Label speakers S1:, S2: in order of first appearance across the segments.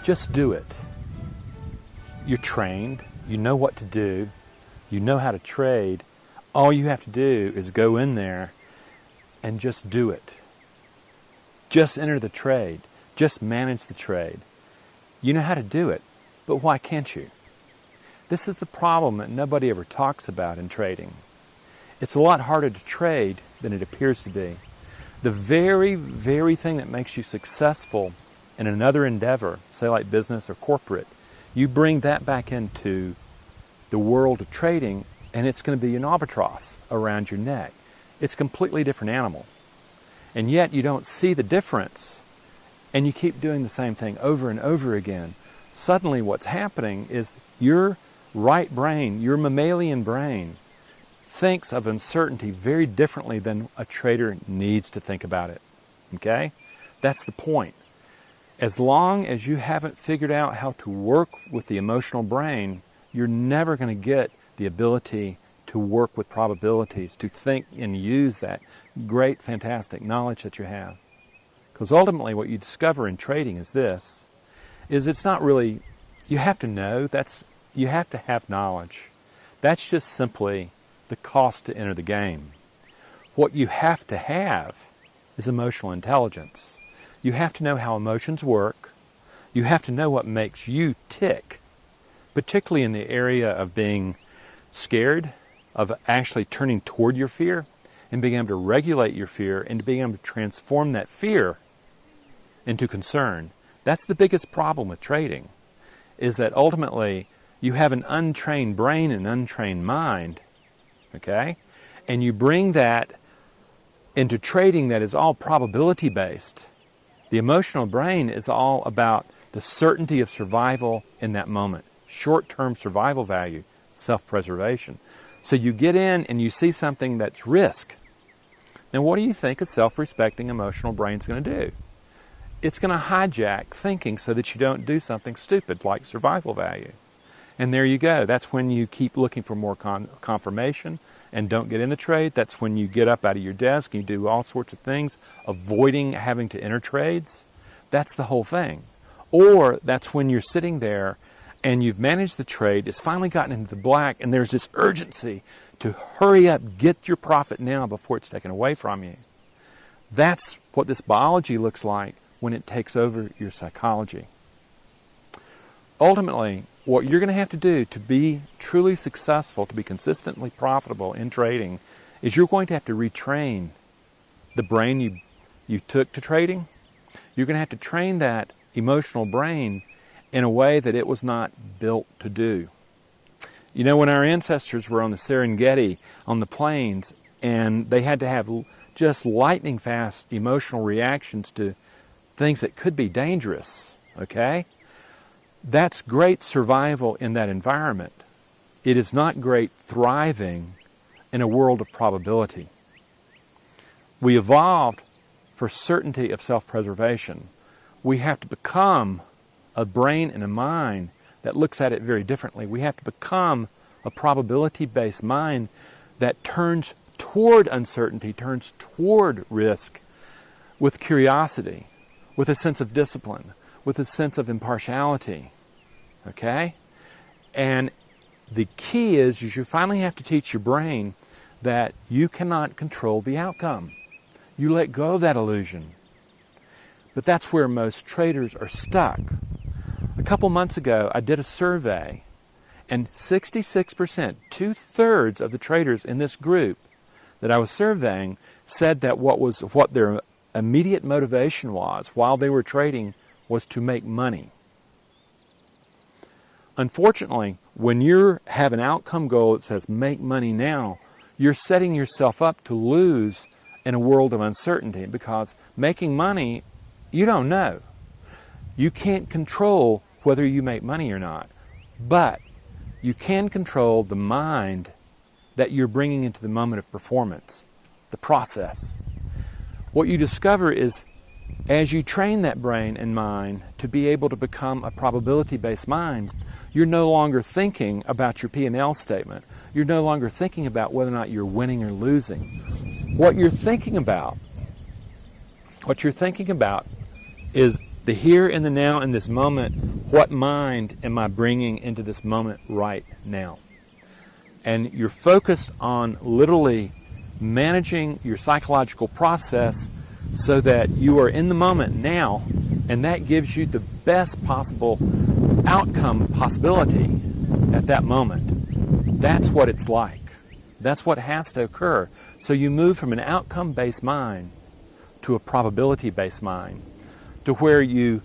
S1: Just do it. You're trained. You know what to do. You know how to trade. All you have to do is go in there and just do it. Just enter the trade. Just manage the trade. You know how to do it, but why can't you? This is the problem that nobody ever talks about in trading. It's a lot harder to trade than it appears to be. The very, very thing that makes you successful in another endeavor, say like business or corporate, you bring that back into the world of trading and it's going to be an albatross around your neck. It's a completely different animal. And yet you don't see the difference and you keep doing the same thing over and over again. Suddenly what's happening is your right brain, your mammalian brain, thinks of uncertainty very differently than a trader needs to think about it. Okay? That's the point. As long as you haven't figured out how to work with the emotional brain, you're never going to get the ability to work with probabilities, to think and use that great, fantastic knowledge that you have. Because ultimately what you discover in trading is this, is it's not really, you have to know, you have to have knowledge. That's just simply the cost to enter the game. What you have to have is emotional intelligence. You have to know how emotions work. You have to know what makes you tick, particularly in the area of being scared, of actually turning toward your fear and being able to regulate your fear and being able to transform that fear into concern. That's the biggest problem with trading, is that ultimately you have an untrained brain and untrained mind, okay? And you bring that into trading that is all probability based. The emotional brain is all about the certainty of survival in that moment, short-term survival value, self-preservation. So you get in and you see something that's risk. Now what do you think a self-respecting emotional brain is going to do? It's going to hijack thinking so that you don't do something stupid like survival value. And there you go. That's when you keep looking for more confirmation and don't get in the trade. That's when you get up out of your desk and you do all sorts of things, avoiding having to enter trades. That's the whole thing. Or that's when you're sitting there and you've managed the trade, it's finally gotten into the black, and there's this urgency to hurry up, get your profit now before it's taken away from you. That's what this biology looks like when it takes over your psychology. Ultimately, what you're going to have to do to be truly successful, to be consistently profitable in trading, is you're going to have to retrain the brain you took to trading. You're going to have to train that emotional brain in a way that it was not built to do. You know, when our ancestors were on the Serengeti, on the plains, and they had to have just lightning fast emotional reactions to things that could be dangerous, okay? That's great survival in that environment. It is not great thriving in a world of probability. We evolved for certainty of self-preservation. We have to become a brain and a mind that looks at it very differently. We have to become a probability-based mind that turns toward uncertainty, turns toward risk with curiosity, with a sense of discipline, with a sense of impartiality. Okay? And the key is you finally have to teach your brain that you cannot control the outcome. You let go of that illusion. But that's where most traders are stuck. A couple months ago, I did a survey, and 66%, 2/3 of the traders in this group that I was surveying said that what their immediate motivation was while they were trading was to make money. Unfortunately, when you have an outcome goal that says make money now, you're setting yourself up to lose in a world of uncertainty, because making money, you don't know. You can't control whether you make money or not, but you can control the mind that you're bringing into the moment of performance, the process. What you discover is, as you train that brain and mind to be able to become a probability-based mind, you're no longer thinking about your P&L statement. You're no longer thinking about whether or not you're winning or losing. What you're thinking about is the here and the now in this moment. What mind am I bringing into this moment right now? And you're focused on literally managing your psychological process so that you are in the moment now, and that gives you the best possible outcome possibility at that moment. That's what it's like. That's what has to occur. So you move from an outcome-based mind to a probability-based mind, to where you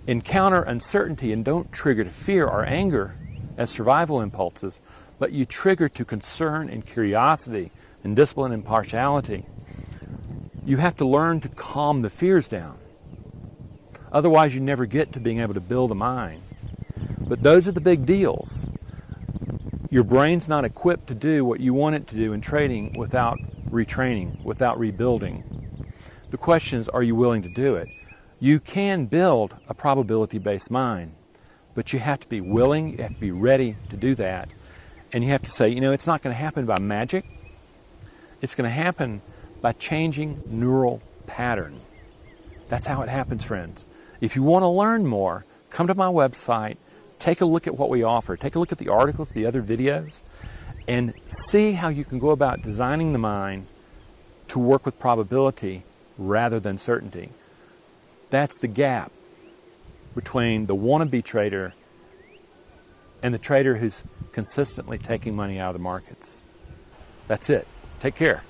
S1: encounter uncertainty and don't trigger to fear or anger as survival impulses, but you trigger to concern and curiosity and discipline and impartiality. You have to learn to calm the fears down. Otherwise, you never get to being able to build a mind. But those are the big deals. Your brain's not equipped to do what you want it to do in trading without retraining, without rebuilding. The question is, are you willing to do it? You can build a probability-based mind, but you have to be willing, you have to be ready to do that. And you have to say, it's not going to happen by magic. It's going to happen by changing neural pattern. That's how it happens, friends. If you want to learn more, come to my website, take a look at what we offer, take a look at the articles, the other videos, and see how you can go about designing the mind to work with probability rather than certainty. That's the gap between the wannabe trader and the trader who's consistently taking money out of the markets. That's it. Take care.